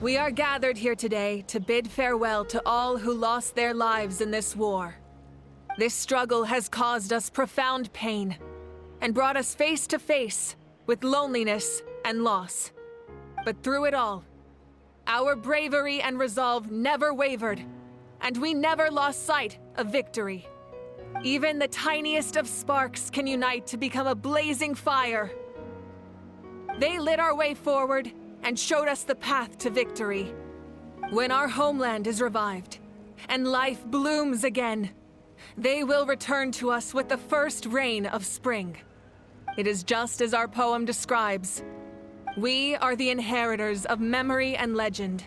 We are gathered here today to bid farewell to all who lost their lives in this war. This struggle has caused us profound pain and brought us face to face with loneliness and loss. But through it all, our bravery and resolve never wavered, and we never lost sight of victory. Even the tiniest of sparks can unite to become a blazing fire. They lit our way forward and showed us the path to victory. When our homeland is revived and life blooms again, they will return to us with the first rain of spring. It is just as our poem describes. We are the inheritors of memory and legend.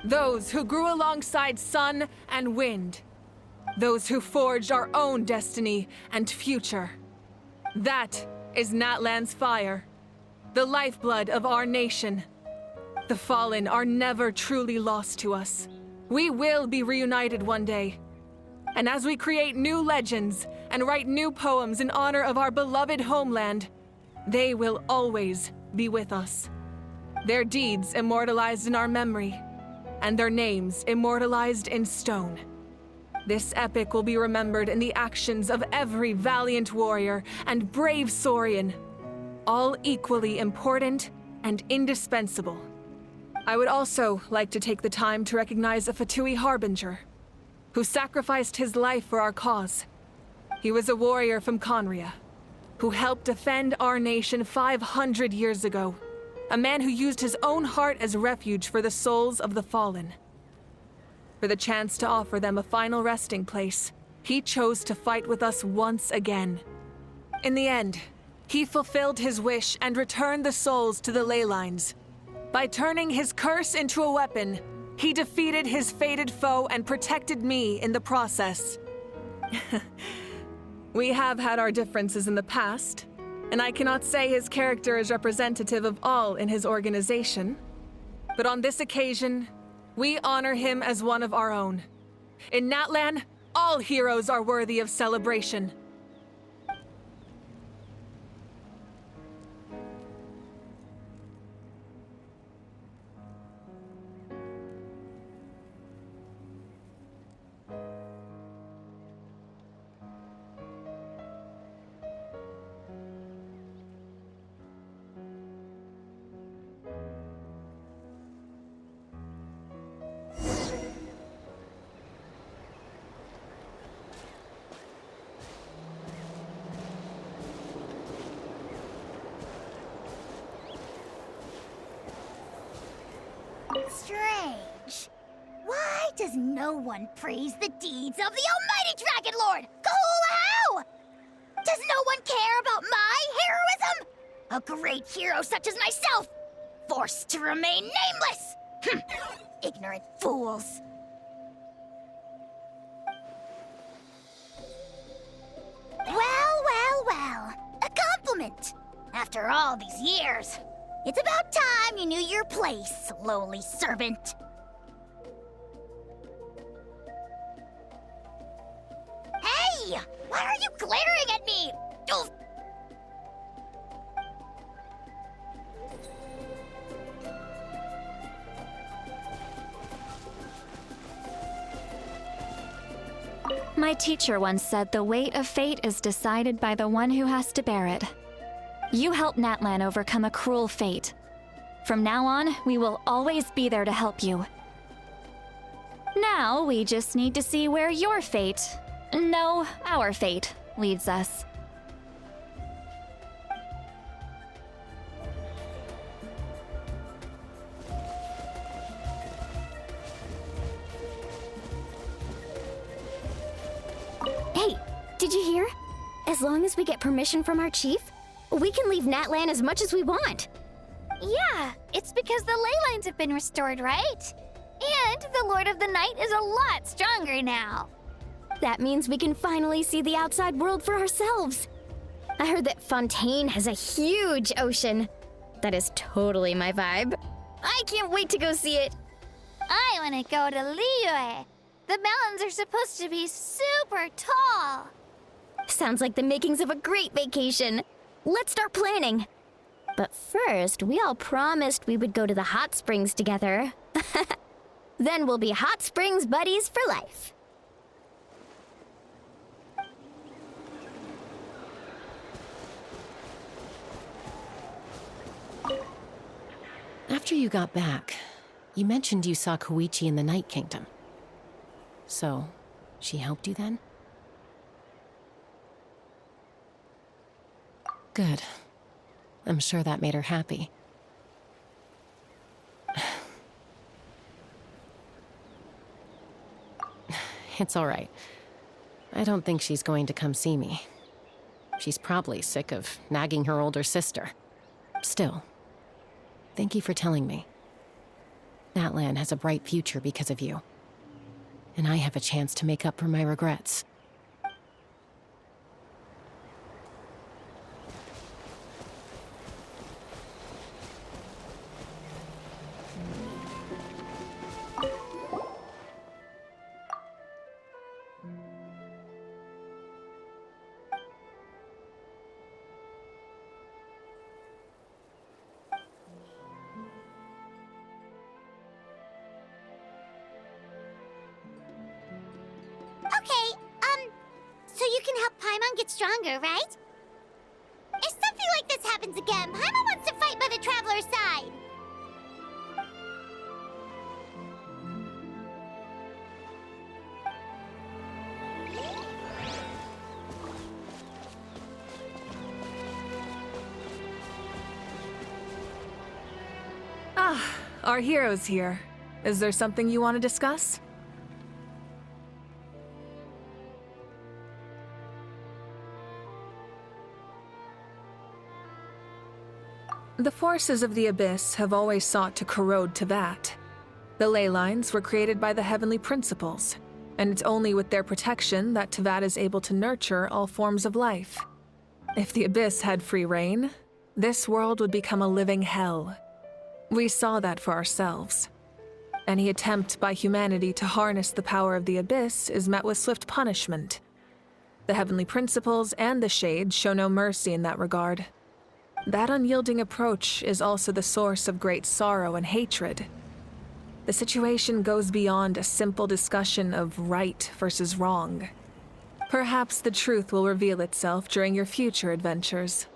Those who grew alongside sun and wind. Those who forged our own destiny and future. That is Natlan's fire, the lifeblood of our nation. The fallen are never truly lost to us. We will be reunited one day. And as we create new legends and write new poems in honor of our beloved homeland, they will always be with us. Their deeds immortalized in our memory, and their names immortalized in stone. This epic will be remembered in the actions of every valiant warrior and brave Saurian, all equally important and indispensable. I would also like to take the time to recognize a Fatui Harbinger, who sacrificed his life for our cause. He was a warrior from Conria, who helped defend our nation 500 years ago. A man who used his own heart as refuge for the souls of the fallen. For the chance to offer them a final resting place, he chose to fight with us once again. In the end, he fulfilled his wish and returned the souls to the ley lines. By turning his curse into a weapon, he defeated his fated foe and protected me in the process. We have had our differences in the past, and I cannot say his character is representative of all in his organization. But on this occasion, we honor him as one of our own. In Natlan, all heroes are worthy of celebration. Strange. Why does no one praise the deeds of the almighty Dragon Lord, Kahula? Does no one care about my heroism? A great hero such as myself, forced to remain nameless. Ignorant fools. Well. A compliment. After all these years. It's about time you knew your place, lowly servant. Hey! Why are you glaring at me? Oof. My teacher once said the weight of fate is decided by the one who has to bear it. You helped Natlan overcome a cruel fate. From now on, we will always be there to help you. Now, we just need to see where your fate, no, our fate, leads us. Hey, did you hear? As long as we get permission from our chief, we can leave Natlan as much as we want. Yeah, it's because the ley lines have been restored, right? And the Lord of the Night is a lot stronger now. That means we can finally see the outside world for ourselves. I heard that Fontaine has a huge ocean. That is totally my vibe. I can't wait to go see it. I want to go to Liyue. The mountains are supposed to be super tall. Sounds like the makings of a great vacation. Let's start planning. But first, we all promised we would go to the hot springs together. Then we'll be hot springs buddies for life. After you got back, you mentioned you saw Koichi in the Night Kingdom. So, she helped you then? Good. I'm sure that made her happy. It's all right. I don't think she's going to come see me. She's probably sick of nagging her older sister. Still, thank you for telling me. Natlan has a bright future because of you. And I have a chance to make up for my regrets. Okay, so you can help Paimon get stronger, right? If something like this happens again, Paimon wants to fight by the Traveler's side. Ah, our hero's here. Is there something you want to discuss? The forces of the Abyss have always sought to corrode Teyvat. The ley lines were created by the Heavenly Principles, and it's only with their protection that Teyvat is able to nurture all forms of life. If the Abyss had free reign, this world would become a living hell. We saw that for ourselves. Any attempt by humanity to harness the power of the Abyss is met with swift punishment. The Heavenly Principles and the Shade show no mercy in that regard. That unyielding approach is also the source of great sorrow and hatred. The situation goes beyond a simple discussion of right versus wrong. Perhaps the truth will reveal itself during your future adventures.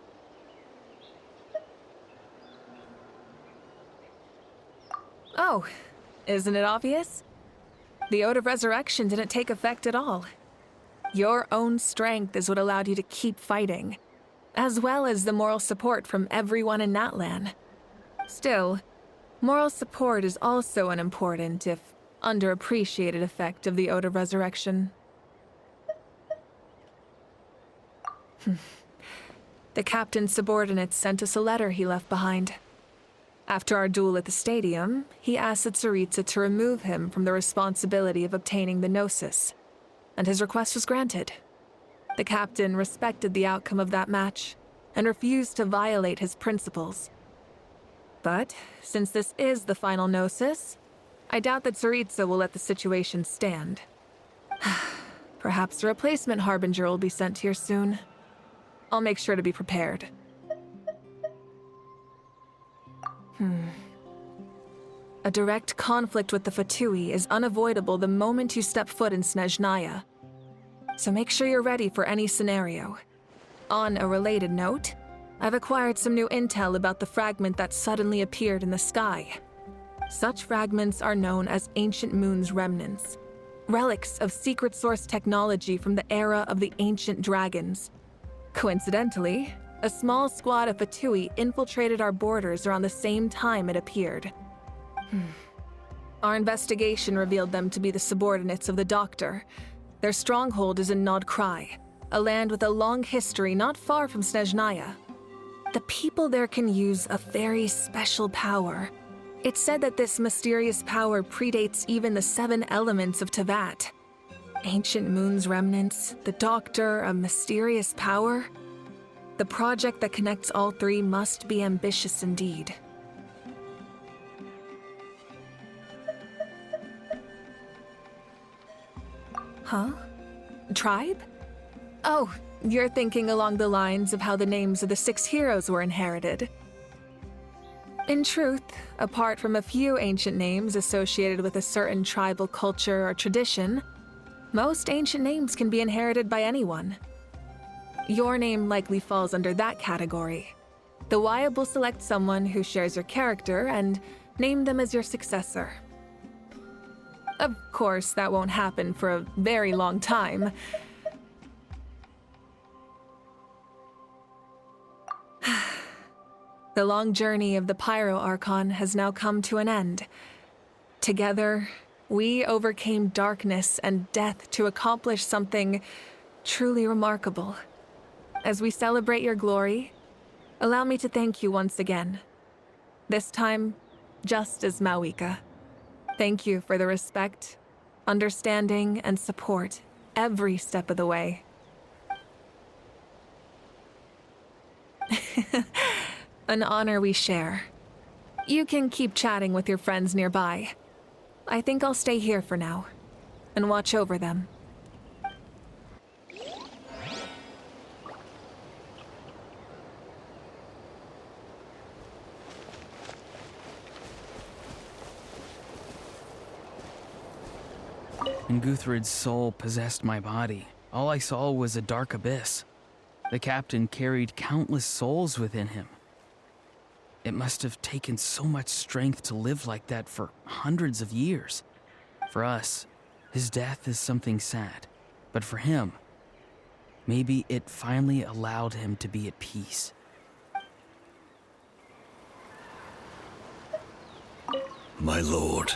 Oh, isn't it obvious? The Ode of Resurrection didn't take effect at all. Your own strength is what allowed you to keep fighting, as well as the moral support from everyone in Natlan. Still, moral support is also an important, if underappreciated, effect of the Ode of Resurrection. The captain's subordinates sent us a letter he left behind. After our duel at the stadium, he asked the Tsaritsa to remove him from the responsibility of obtaining the Gnosis, and his request was granted. The captain respected the outcome of that match and refused to violate his principles. But since this is the final Gnosis, I doubt that Tsaritsa will let the situation stand. Perhaps a replacement Harbinger will be sent here soon. I'll make sure to be prepared. A direct conflict with the Fatui is unavoidable the moment you step foot in Snezhnaya. So make sure you're ready for any scenario. On a related note, I've acquired some new intel about the fragment that suddenly appeared in the sky. Such fragments are known as Ancient Moon's remnants, relics of secret source technology from the era of the ancient dragons. Coincidentally, a small squad of Fatui infiltrated our borders around the same time it appeared. Our investigation revealed them to be the subordinates of the Doctor. Their stronghold is in Nod Krai, a land with a long history not far from Snezhnaya. The people there can use a very special power. It's said that this mysterious power predates even the 7 elements of Teyvat. Ancient Moon's remnants, the Doctor, a mysterious power. The project that connects all 3 must be ambitious indeed. Huh? Tribe? Oh, you're thinking along the lines of how the names of the 6 heroes were inherited. In truth, apart from a few ancient names associated with a certain tribal culture or tradition, most ancient names can be inherited by anyone. Your name likely falls under that category. The Wyatt will select someone who shares your character and name them as your successor. Of course, that won't happen for a very long time. The long journey of the Pyro Archon has now come to an end. Together, we overcame darkness and death to accomplish something truly remarkable. As we celebrate your glory, allow me to thank you once again. This time, just as Mawika. Thank you for the respect, understanding, and support every step of the way. An honor we share. You can keep chatting with your friends nearby. I think I'll stay here for now and watch over them. When Guthred's soul possessed my body, all I saw was a dark abyss. The captain carried countless souls within him. It must have taken so much strength to live like that for hundreds of years. For us, his death is something sad. But for him, maybe it finally allowed him to be at peace. My lord,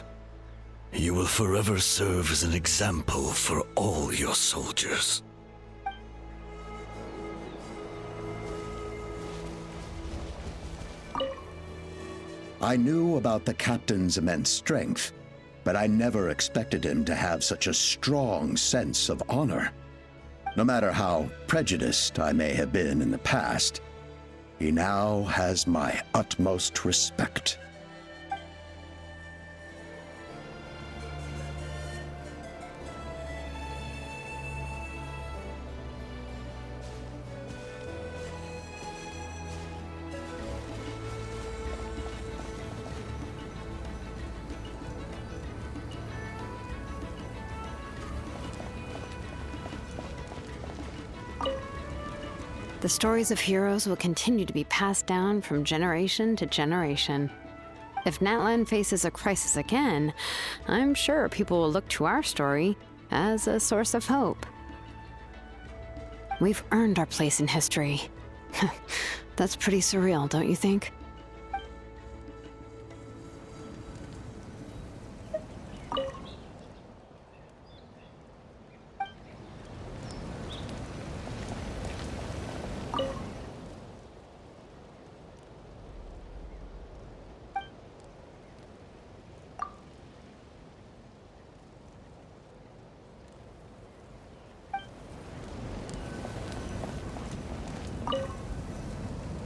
you will forever serve as an example for all your soldiers. I knew about the captain's immense strength, but I never expected him to have such a strong sense of honor. No matter how prejudiced I may have been in the past, he now has my utmost respect. The stories of heroes will continue to be passed down from generation to generation. If Natlan faces a crisis again, I'm sure people will look to our story as a source of hope. We've earned our place in history. That's pretty surreal, don't you think?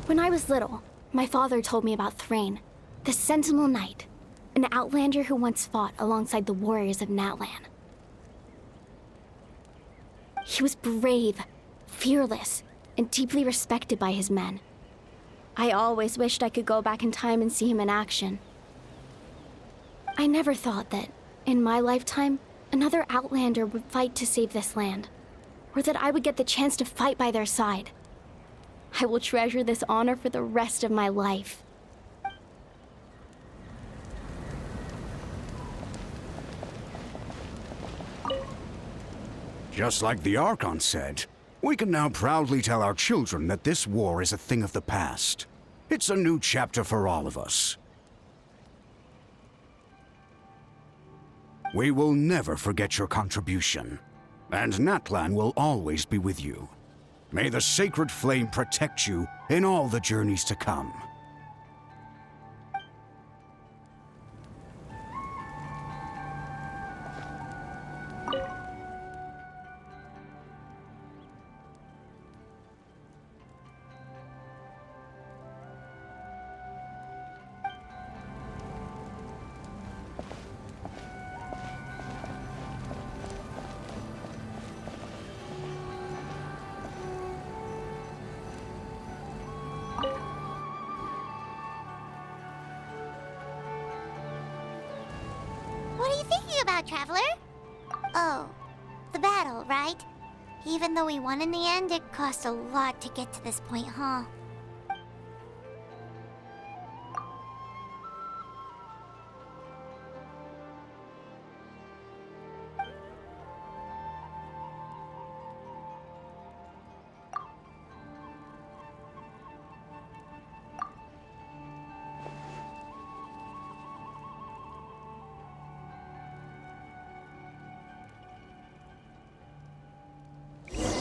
When I was little, my father told me about Thrain, the Sentinel Knight, an outlander who once fought alongside the warriors of Natlan. He was brave, fearless, and deeply respected by his men. I always wished I could go back in time and see him in action. I never thought that, in my lifetime, another outlander would fight to save this land, or that I would get the chance to fight by their side. I will treasure this honor for the rest of my life. Just like the Archon said, we can now proudly tell our children that this war is a thing of the past. It's a new chapter for all of us. We will never forget your contribution, and Natlan will always be with you. May the sacred flame protect you in all the journeys to come. Yeah, Traveler? Oh, the battle, right? Even though we won in the end, it cost a lot to get to this point, huh?